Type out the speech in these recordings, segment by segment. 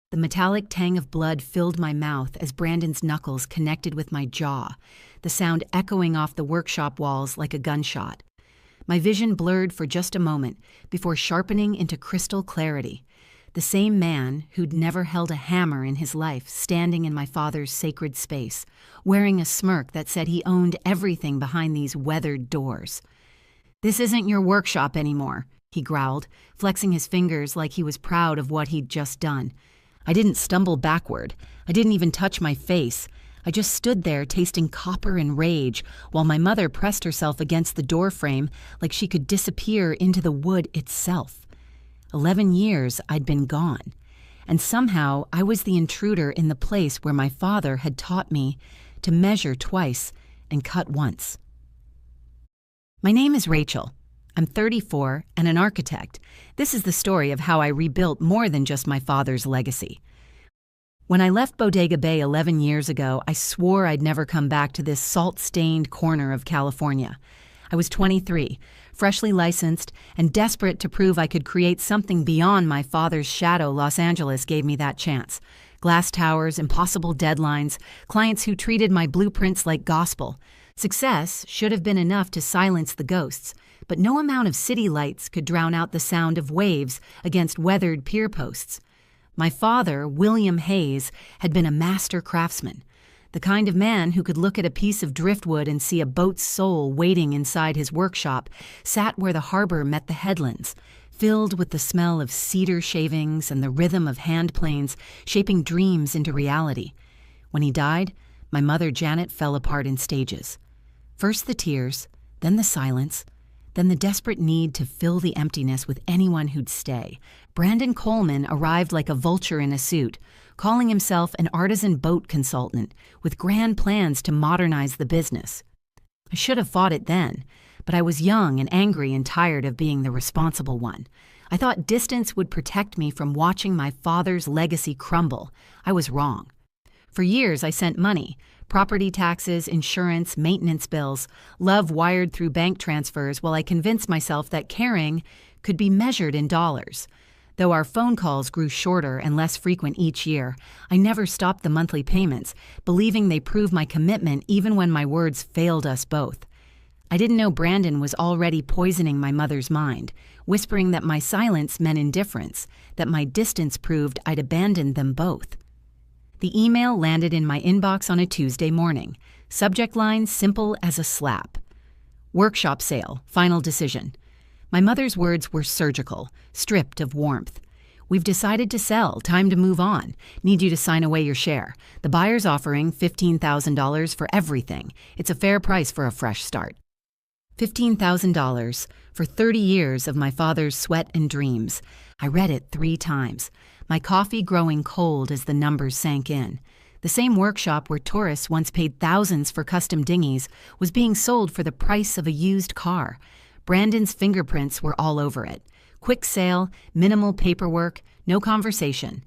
The metallic tang of blood filled my mouth as Brandon's knuckles connected with my jaw, the sound echoing off the workshop walls like a gunshot. My vision blurred for just a moment before sharpening into crystal clarity. The same man who'd never held a hammer in his life standing in my father's sacred space, wearing a smirk that said he owned everything behind these weathered doors. "This isn't your workshop anymore," he growled, flexing his fingers like he was proud of what he'd just done. I didn't stumble backward. I didn't even touch my face. I just stood there tasting copper and rage while my mother pressed herself against the doorframe like she could disappear into the wood itself. 11 years I'd been gone, and somehow I was the intruder in the place where my father had taught me to measure twice and cut once. My name is Rachel. I'm 34 and an architect. This is the story of how I rebuilt more than just my father's legacy. When I left Bodega Bay 11 years ago, I swore I'd never come back to this salt-stained corner of California. I was 23, freshly licensed, and desperate to prove I could create something beyond my father's shadow. Los Angeles gave me that chance. Glass towers, impossible deadlines, clients who treated my blueprints like gospel. Success should have been enough to silence the ghosts, but no amount of city lights could drown out the sound of waves against weathered pier posts. My father, William Hayes, had been a master craftsman, the kind of man who could look at a piece of driftwood and see a boat's soul waiting inside his workshop, sat where the harbor met the headlands, filled with the smell of cedar shavings and the rhythm of hand planes shaping dreams into reality. When he died, my mother Janet fell apart in stages. First the tears, then the silence, then the desperate need to fill the emptiness with anyone who'd stay. Brandon Coleman arrived like a vulture in a suit, calling himself an artisan boat consultant with grand plans to modernize the business. I should have fought it then, but I was young and angry and tired of being the responsible one. I thought distance would protect me from watching my father's legacy crumble. I was wrong. For years, I sent money, property taxes, insurance, maintenance bills, love wired through bank transfers while I convinced myself that caring could be measured in dollars. Though our phone calls grew shorter and less frequent each year, I never stopped the monthly payments, believing they proved my commitment even when my words failed us both. I didn't know Brandon was already poisoning my mother's mind, whispering that my silence meant indifference, that my distance proved I'd abandoned them both. The email landed in my inbox on a Tuesday morning. Subject line simple as a slap. Workshop sale, final decision. My mother's words were surgical, stripped of warmth. "We've decided to sell, time to move on. Need you to sign away your share. The buyer's offering $15,000 for everything. It's a fair price for a fresh start." $15,000 for 30 years of my father's sweat and dreams. I read it 3 times, my coffee growing cold as the numbers sank in. The same workshop where tourists once paid thousands for custom dinghies was being sold for the price of a used car. Brandon's fingerprints were all over it. Quick sale, minimal paperwork, no conversation.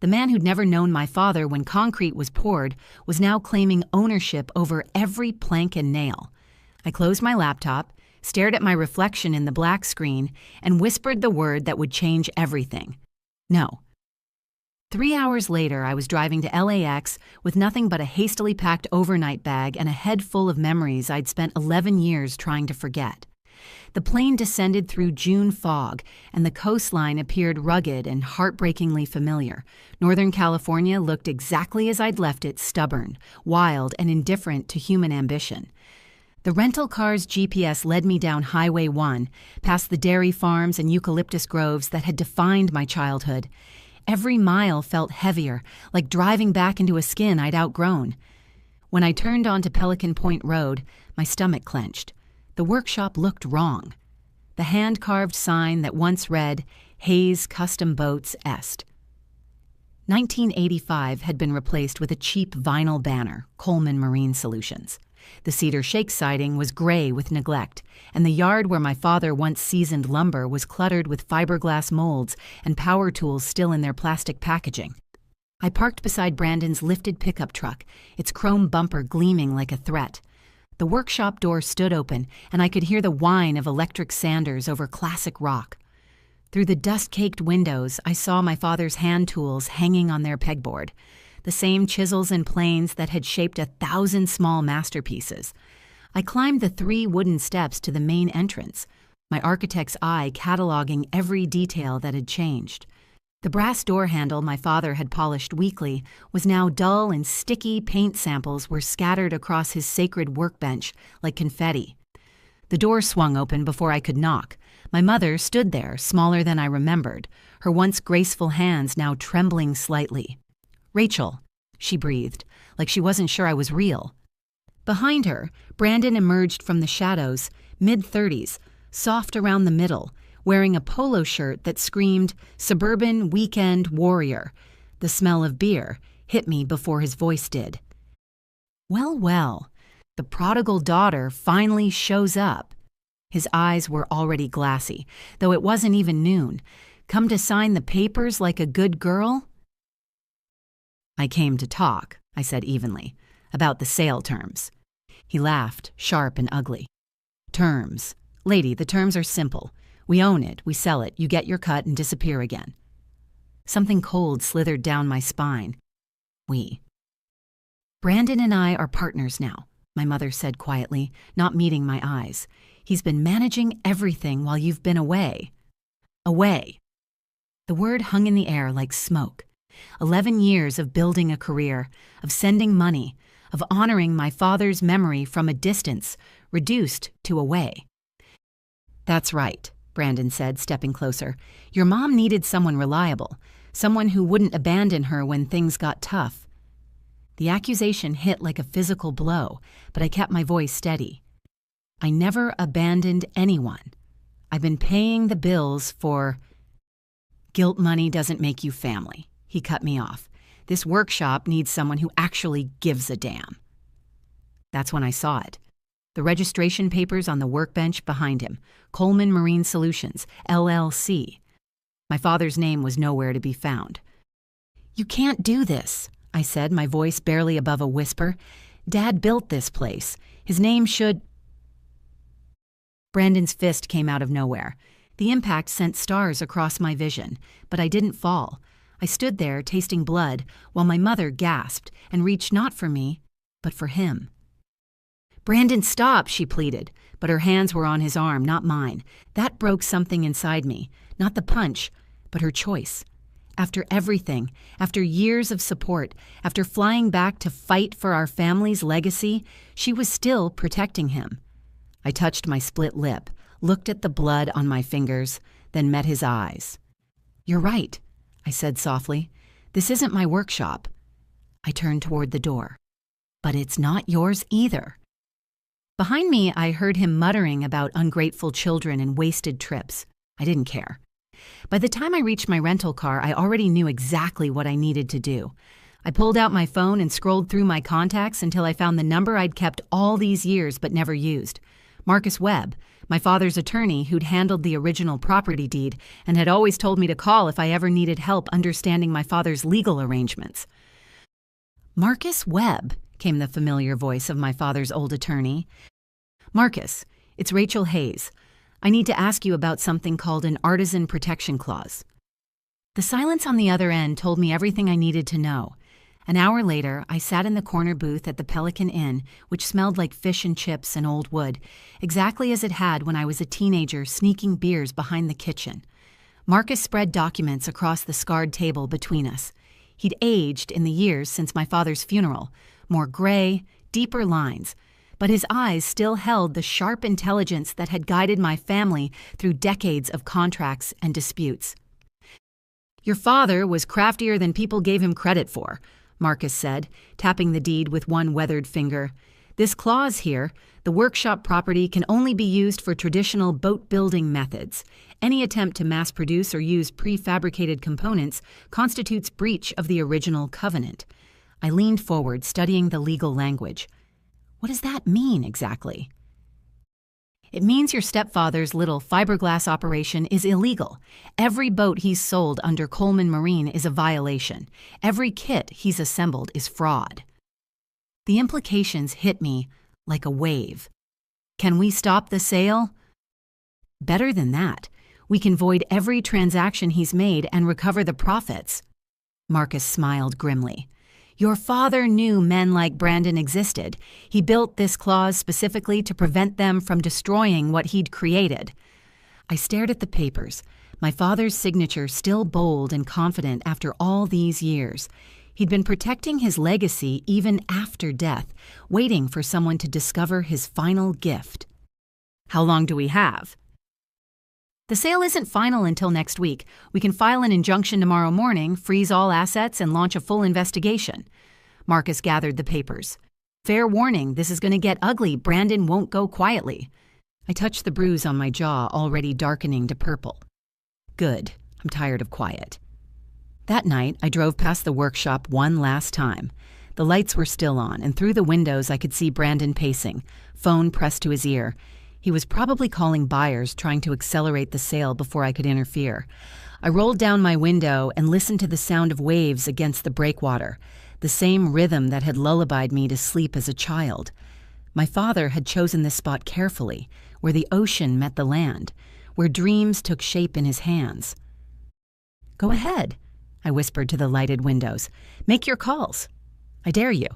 The man who'd never known my father when concrete was poured was now claiming ownership over every plank and nail. I closed my laptop, stared at my reflection in the black screen, and whispered the word that would change everything. No. 3 hours later, I was driving to LAX with nothing but a hastily packed overnight bag and a head full of memories I'd spent 11 years trying to forget. The plane descended through June fog, and the coastline appeared rugged and heartbreakingly familiar. Northern California looked exactly as I'd left it, stubborn, wild, and indifferent to human ambition. The rental car's GPS led me down Highway 1, past the dairy farms and eucalyptus groves that had defined my childhood. Every mile felt heavier, like driving back into a skin I'd outgrown. When I turned onto Pelican Point Road, my stomach clenched. The workshop looked wrong. The hand-carved sign that once read, Hayes Custom Boats Est. 1985 had been replaced with a cheap vinyl banner, Coleman Marine Solutions. The cedar shake siding was gray with neglect, and the yard where my father once seasoned lumber was cluttered with fiberglass molds and power tools still in their plastic packaging. I parked beside Brandon's lifted pickup truck, its chrome bumper gleaming like a threat. The workshop door stood open, and I could hear the whine of electric sanders over classic rock. Through the dust-caked windows, I saw my father's hand tools hanging on their pegboard, the same chisels and planes that had shaped 1,000 small masterpieces. I climbed the 3 wooden steps to the main entrance, my architect's eye cataloging every detail that had changed. The brass door handle my father had polished weekly was now dull, and sticky paint samples were scattered across his sacred workbench like confetti. The door swung open before I could knock. My mother stood there, smaller than I remembered, her once graceful hands now trembling slightly. "Rachel," she breathed, like she wasn't sure I was real. Behind her, Brandon emerged from the shadows, mid-30s, soft around the middle, wearing a polo shirt that screamed "Suburban Weekend Warrior." The smell of beer hit me before his voice did. Well, well, the prodigal daughter finally shows up. His eyes were already glassy, though it wasn't even noon. "Come to sign the papers like a good girl?" "I came to talk," I said evenly, "about the sale terms." He laughed, sharp and ugly. "Terms. Lady, the terms are simple. We own it, we sell it, you get your cut and disappear again." Something cold slithered down my spine. "We." "Brandon and I are partners now," my mother said quietly, not meeting my eyes. "He's been managing everything while you've been away." Away. The word hung in the air like smoke. 11 years of building a career, of sending money, of honoring my father's memory from a distance, reduced to away. "That's right," Brandon said, stepping closer. "Your mom needed someone reliable, someone who wouldn't abandon her when things got tough." The accusation hit like a physical blow, but I kept my voice steady. "I never abandoned anyone. I've been paying the bills for—" "Guilt money doesn't make you family," he cut me off. "This workshop needs someone who actually gives a damn." That's when I saw it. The registration papers on the workbench behind him. Coleman Marine Solutions, LLC. My father's name was nowhere to be found. "You can't do this," I said, my voice barely above a whisper. "Dad built this place. His name should—" Brandon's fist came out of nowhere. The impact sent stars across my vision, but I didn't fall. I stood there, tasting blood, while my mother gasped and reached not for me, but for him. "Brandon, stop," she pleaded, but her hands were on his arm, not mine. That broke something inside me, not the punch, but her choice. After everything, after years of support, after flying back to fight for our family's legacy, she was still protecting him. I touched my split lip, looked at the blood on my fingers, then met his eyes. "You're right," I said softly. "This isn't my workshop." I turned toward the door. "But it's not yours either." Behind me, I heard him muttering about ungrateful children and wasted trips. I didn't care. By the time I reached my rental car, I already knew exactly what I needed to do. I pulled out my phone and scrolled through my contacts until I found the number I'd kept all these years but never used. Marcus Webb, my father's attorney who'd handled the original property deed and had always told me to call if I ever needed help understanding my father's legal arrangements. "Marcus Webb," came the familiar voice of my father's old attorney. "Marcus, it's Rachel Hayes. I need to ask you about something called an artisan protection clause." The silence on the other end told me everything I needed to know. An hour later, I sat in the corner booth at the Pelican Inn, which smelled like fish and chips and old wood, exactly as it had when I was a teenager sneaking beers behind the kitchen. Marcus spread documents across the scarred table between us. He'd aged in the years since my father's funeral, more gray, deeper lines, but his eyes still held the sharp intelligence that had guided my family through decades of contracts and disputes. "Your father was craftier than people gave him credit for," Marcus said, tapping the deed with one weathered finger. "This clause here, the workshop property can only be used for traditional boat-building methods. Any attempt to mass-produce or use prefabricated components constitutes breach of the original covenant." I leaned forward, studying the legal language. "What does that mean exactly?" "It means your stepfather's little fiberglass operation is illegal. Every boat he's sold under Coleman Marine is a violation. Every kit he's assembled is fraud." The implications hit me like a wave. "Can we stop the sale?" "Better than that. We can void every transaction he's made and recover the profits." Marcus smiled grimly. "Your father knew men like Brandon existed. He built this clause specifically to prevent them from destroying what he'd created." I stared at the papers, my father's signature still bold and confident after all these years. He'd been protecting his legacy even after death, waiting for someone to discover his final gift. "How long do we have?" "The sale isn't final until next week. We can file an injunction tomorrow morning, freeze all assets, and launch a full investigation." Marcus gathered the papers. "Fair warning, this is going to get ugly. Brandon won't go quietly." I touched the bruise on my jaw, already darkening to purple. "Good. I'm tired of quiet." That night, I drove past the workshop one last time. The lights were still on, and through the windows I could see Brandon pacing, phone pressed to his ear. He was probably calling buyers, trying to accelerate the sale before I could interfere. I rolled down my window and listened to the sound of waves against the breakwater, the same rhythm that had lullabied me to sleep as a child. My father had chosen this spot carefully, where the ocean met the land, where dreams took shape in his hands. "Go ahead," I whispered to the lighted windows. "Make your calls. I dare you."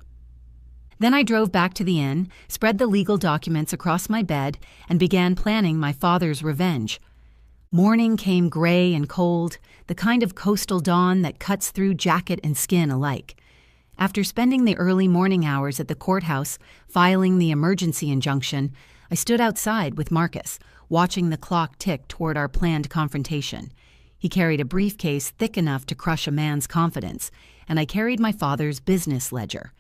Then I drove back to the inn, spread the legal documents across my bed, and began planning my father's revenge. Morning came gray and cold, the kind of coastal dawn that cuts through jacket and skin alike. After spending the early morning hours at the courthouse filing the emergency injunction, I stood outside with Marcus, watching the clock tick toward our planned confrontation. He carried a briefcase thick enough to crush a man's confidence, and I carried my father's business ledger.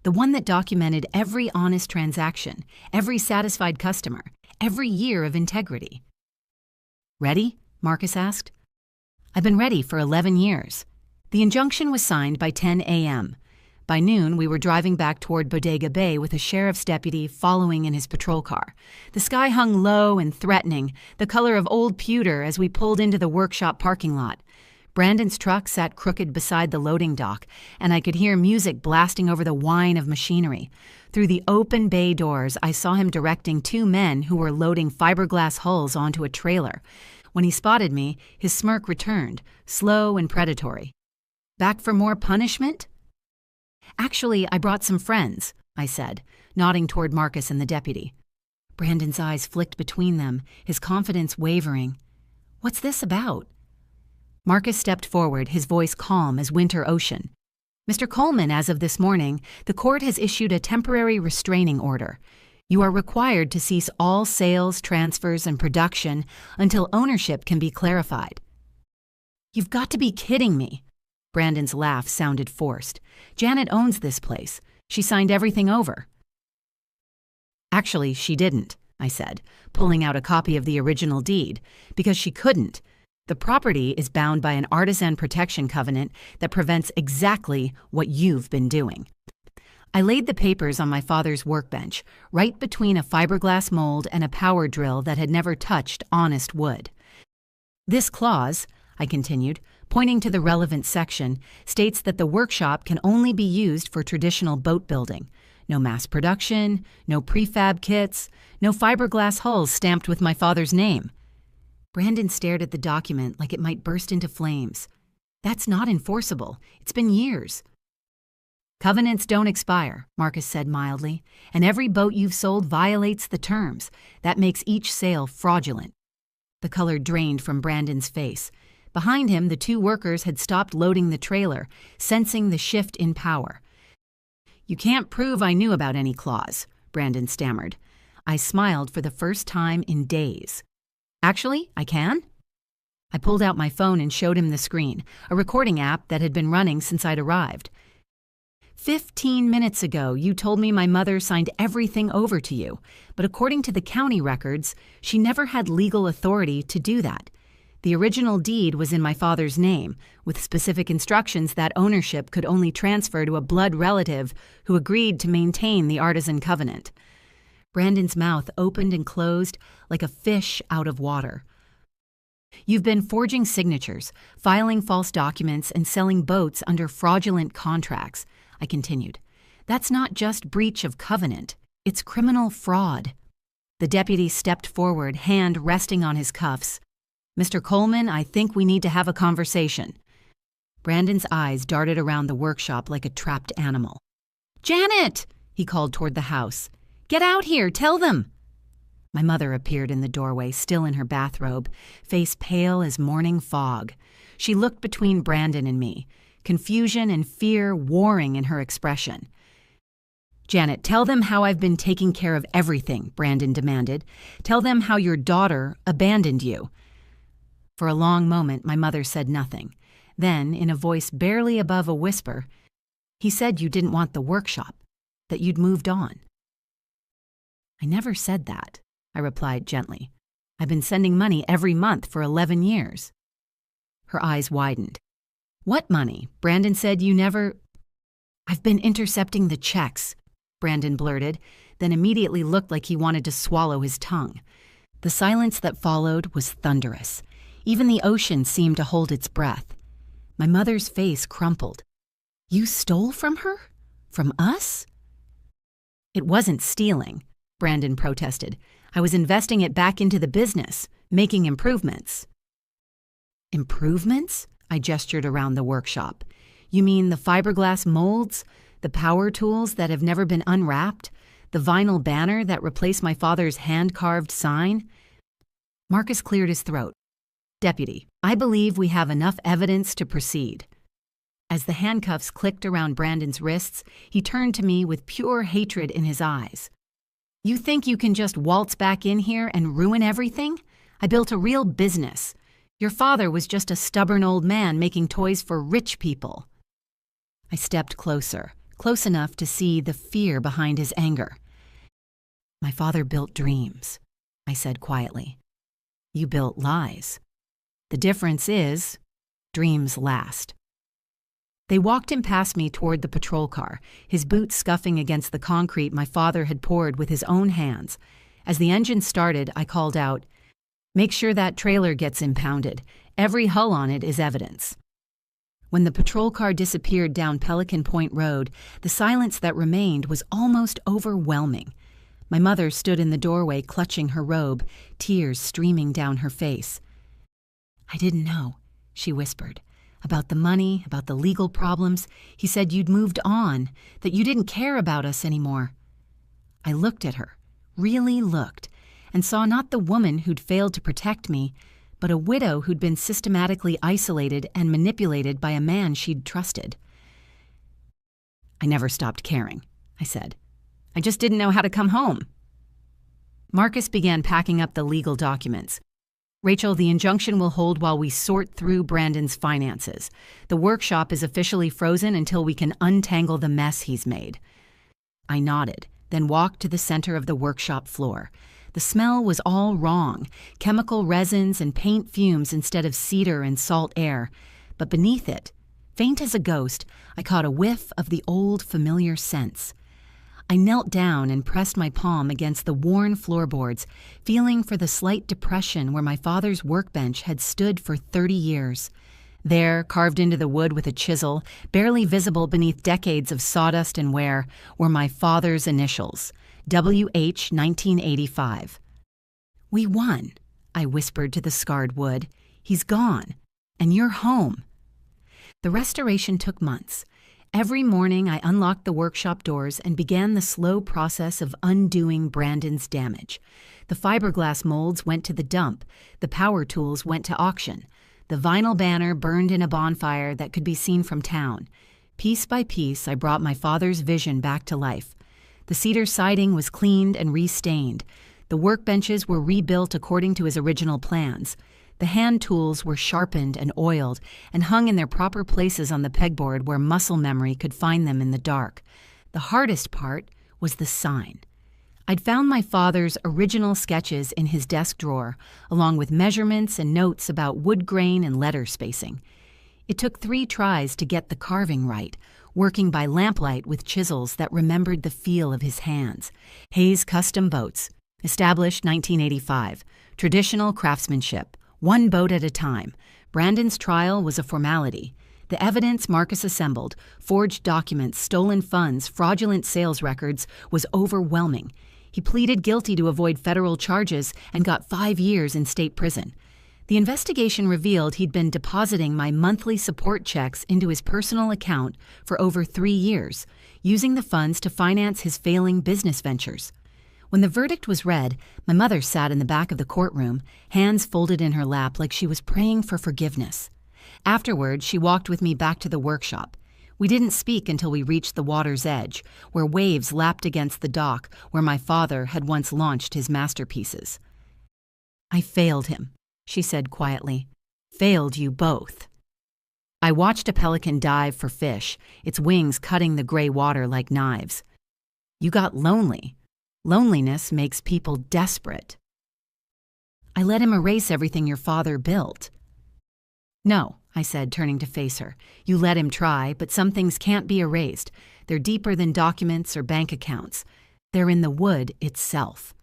The one that documented every honest transaction, every satisfied customer, every year of integrity. "Ready?" Marcus asked. "I've been ready for 11 years. The injunction was signed by 10 a.m. By noon, we were driving back toward Bodega Bay with a sheriff's deputy following in his patrol car. The sky hung low and threatening, the color of old pewter as we pulled into the workshop parking lot. Brandon's truck sat crooked beside the loading dock, and I could hear music blasting over the whine of machinery. Through the open bay doors, I saw him directing two men who were loading fiberglass hulls onto a trailer. When he spotted me, his smirk returned, slow and predatory. "Back for more punishment?" "Actually, I brought some friends," I said, nodding toward Marcus and the deputy. Brandon's eyes flicked between them, his confidence wavering. "What's this about?" Marcus stepped forward, his voice calm as winter ocean. "Mr. Coleman, as of this morning, the court has issued a temporary restraining order. You are required to cease all sales, transfers, and production until ownership can be clarified." "You've got to be kidding me." Brandon's laugh sounded forced. "Janet owns this place. She signed everything over." "Actually, she didn't," I said, pulling out a copy of the original deed, "because she couldn't. The property is bound by an artisan protection covenant that prevents exactly what you've been doing." I laid the papers on my father's workbench, right between a fiberglass mold and a power drill that had never touched honest wood. "This clause," I continued, pointing to the relevant section, states that the workshop can only be used for traditional boat building. No mass production, no prefab kits, no fiberglass hulls stamped with my father's name. Brandon stared at the document like it might burst into flames. "That's not enforceable. It's been years." "Covenants don't expire," Marcus said mildly, "and every boat you've sold violates the terms. That makes each sale fraudulent." The color drained from Brandon's face. Behind him, the two workers had stopped loading the trailer, sensing the shift in power. "You can't prove I knew about any clause," Brandon stammered. I smiled for the first time in days. "Actually, I can?" I pulled out my phone and showed him the screen, a recording app that had been running since I'd arrived. 15 minutes ago, you told me my mother signed everything over to you, but according to the county records, she never had legal authority to do that. The original deed was in my father's name, with specific instructions that ownership could only transfer to a blood relative who agreed to maintain the artisan covenant." Brandon's mouth opened and closed like a fish out of water. "You've been forging signatures, filing false documents, and selling boats under fraudulent contracts," I continued. "That's not just breach of covenant, it's criminal fraud." The deputy stepped forward, hand resting on his cuffs. Mr. Coleman, I think we need to have a conversation. Brandon's eyes darted around the workshop like a trapped animal. Janet! He called toward the house. Get out here, tell them! My mother appeared in the doorway, still in her bathrobe, face pale as morning fog. She looked between Brandon and me, confusion and fear warring in her expression. Janet, tell them how I've been taking care of everything, Brandon demanded. Tell them how your daughter abandoned you. For a long moment, my mother said nothing. Then, in a voice barely above a whisper, he said you didn't want the workshop, that you'd moved on. I never said that, I replied gently. I've been sending money every month for 11 years. Her eyes widened. What money? Brandon said you never... I've been intercepting the checks, Brandon blurted, then immediately looked like he wanted to swallow his tongue. The silence that followed was thunderous. Even the ocean seemed to hold its breath. My mother's face crumpled. You stole from her? From us? It wasn't stealing, Brandon protested. I was investing it back into the business, making improvements. Improvements? I gestured around the workshop. You mean the fiberglass molds? The power tools that have never been unwrapped? The vinyl banner that replaced my father's hand-carved sign? Marcus cleared his throat. Deputy, I believe we have enough evidence to proceed. As the handcuffs clicked around Brandon's wrists, he turned to me with pure hatred in his eyes. You think you can just waltz back in here and ruin everything? I built a real business. Your father was just a stubborn old man making toys for rich people. I stepped closer, close enough to see the fear behind his anger. My father built dreams, I said quietly. You built lies. The difference is, dreams last. They walked him past me toward the patrol car, his boots scuffing against the concrete my father had poured with his own hands. As the engine started, I called out, Make sure that trailer gets impounded. Every hull on it is evidence. When the patrol car disappeared down Pelican Point Road, the silence that remained was almost overwhelming. My mother stood in the doorway clutching her robe, tears streaming down her face. I didn't know, she whispered. About the money, about the legal problems. He said you'd moved on, that you didn't care about us anymore. I looked at her, really looked, and saw not the woman who'd failed to protect me, but a widow who'd been systematically isolated and manipulated by a man she'd trusted. I never stopped caring, I said. I just didn't know how to come home. Marcus began packing up the legal documents. Rachel, the injunction will hold while we sort through Brandon's finances. The workshop is officially frozen until we can untangle the mess he's made. I nodded, then walked to the center of the workshop floor. The smell was all wrong, chemical resins and paint fumes instead of cedar and salt air. But beneath it, faint as a ghost, I caught a whiff of the old familiar scents. I knelt down and pressed my palm against the worn floorboards, feeling for the slight depression where my father's workbench had stood for 30 years. There, carved into the wood with a chisel, barely visible beneath decades of sawdust and wear, were my father's initials, W.H. 1985. We won, I whispered to the scarred wood. He's gone, and you're home. The restoration took months. Every morning, I unlocked the workshop doors and began the slow process of undoing Brandon's damage. The fiberglass molds went to the dump. The power tools went to auction. The vinyl banner burned in a bonfire that could be seen from town. Piece by piece, I brought my father's vision back to life. The cedar siding was cleaned and restained. The workbenches were rebuilt according to his original plans. The hand tools were sharpened and oiled and hung in their proper places on the pegboard where muscle memory could find them in the dark. The hardest part was the sign. I'd found my father's original sketches in his desk drawer, along with measurements and notes about wood grain and letter spacing. It took 3 tries to get the carving right, working by lamplight with chisels that remembered the feel of his hands. Hayes Custom Boats, established 1985, traditional craftsmanship. 1 boat at a time. Brandon's trial was a formality. The evidence Marcus assembled, forged documents, stolen funds, fraudulent sales records, was overwhelming. He pleaded guilty to avoid federal charges and got 5 years in state prison. The investigation revealed he'd been depositing my monthly support checks into his personal account for over 3 years, using the funds to finance his failing business ventures. When the verdict was read, my mother sat in the back of the courtroom, hands folded in her lap like she was praying for forgiveness. Afterward, she walked with me back to the workshop. We didn't speak until we reached the water's edge, where waves lapped against the dock where my father had once launched his masterpieces. "I failed him," she said quietly. "Failed you both." I watched a pelican dive for fish, its wings cutting the gray water like knives. "You got lonely. Loneliness makes people desperate." "I let him erase everything your father built." "No," I said, turning to face her. "You let him try, but some things can't be erased. They're deeper than documents or bank accounts. They're in the wood itself."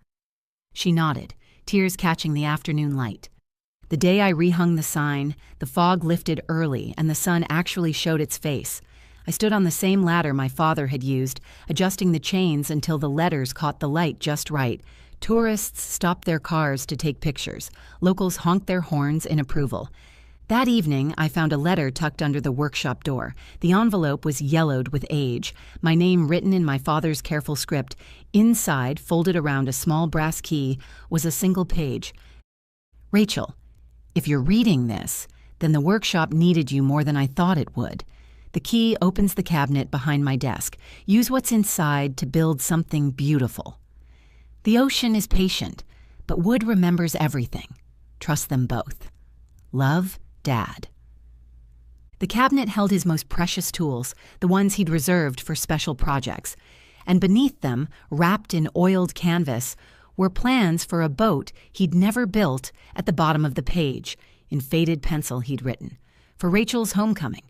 She nodded, tears catching the afternoon light. The day I rehung the sign, the fog lifted early and the sun actually showed its face. I stood on the same ladder my father had used, adjusting the chains until the letters caught the light just right. Tourists stopped their cars to take pictures. Locals honked their horns in approval. That evening, I found a letter tucked under the workshop door. The envelope was yellowed with age, my name written in my father's careful script. Inside, folded around a small brass key, was a single page. "Rachel, if you're reading this, then the workshop needed you more than I thought it would. The key opens the cabinet behind my desk. Use what's inside to build something beautiful. The ocean is patient, but wood remembers everything. Trust them both. Love, Dad." The cabinet held his most precious tools, the ones he'd reserved for special projects. And beneath them, wrapped in oiled canvas, were plans for a boat he'd never built at the bottom of the page, in faded pencil he'd written, "For Rachel's homecoming."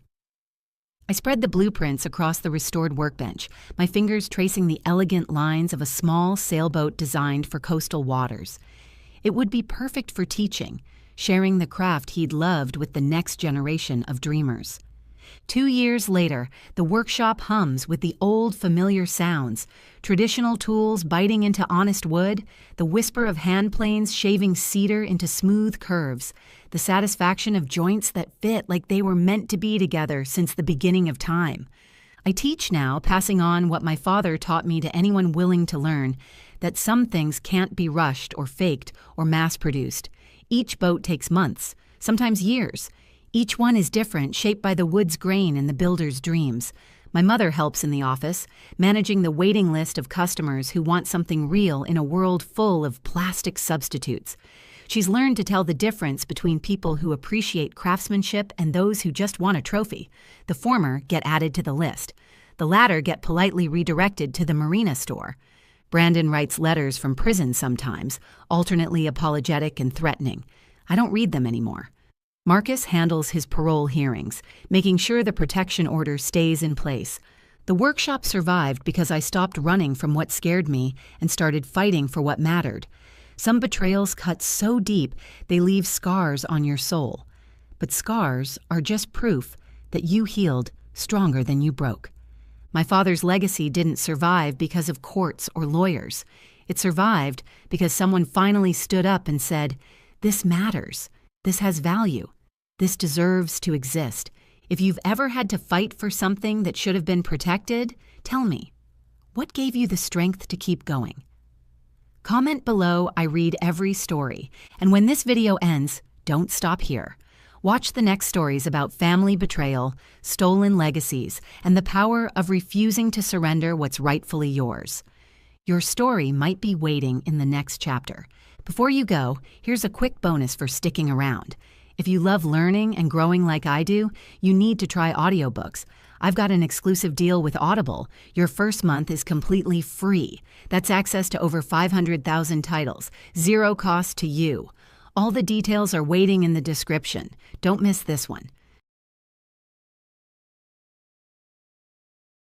I spread the blueprints across the restored workbench, my fingers tracing the elegant lines of a small sailboat designed for coastal waters. It would be perfect for teaching, sharing the craft he'd loved with the next generation of dreamers. 2 years later, the workshop hums with the old familiar sounds, traditional tools biting into honest wood, the whisper of hand planes shaving cedar into smooth curves, the satisfaction of joints that fit like they were meant to be together since the beginning of time. I teach now, passing on what my father taught me to anyone willing to learn, that some things can't be rushed or faked or mass-produced. Each boat takes months, sometimes years. Each one is different, shaped by the wood's grain and the builder's dreams. My mother helps in the office, managing the waiting list of customers who want something real in a world full of plastic substitutes. She's learned to tell the difference between people who appreciate craftsmanship and those who just want a trophy. The former get added to the list. The latter get politely redirected to the marina store. Brandon writes letters from prison sometimes, alternately apologetic and threatening. I don't read them anymore. Marcus handles his parole hearings, making sure the protection order stays in place. The workshop survived because I stopped running from what scared me and started fighting for what mattered. Some betrayals cut so deep they leave scars on your soul. But scars are just proof that you healed stronger than you broke. My father's legacy didn't survive because of courts or lawyers. It survived because someone finally stood up and said, "This matters. This has value. This deserves to exist. If you've ever had to fight for something that should have been protected, tell me, what gave you the strength to keep going?" Comment below. I read every story. And when this video ends, don't stop here. Watch the next stories about family betrayal, stolen legacies, and the power of refusing to surrender what's rightfully yours. Your story might be waiting in the next chapter. Before you go, here's a quick bonus for sticking around. If you love learning and growing like I do, you need to try audiobooks. I've got an exclusive deal with Audible. Your first month is completely free. That's access to over 500,000 titles, zero cost to you. All the details are waiting in the description. Don't miss this one.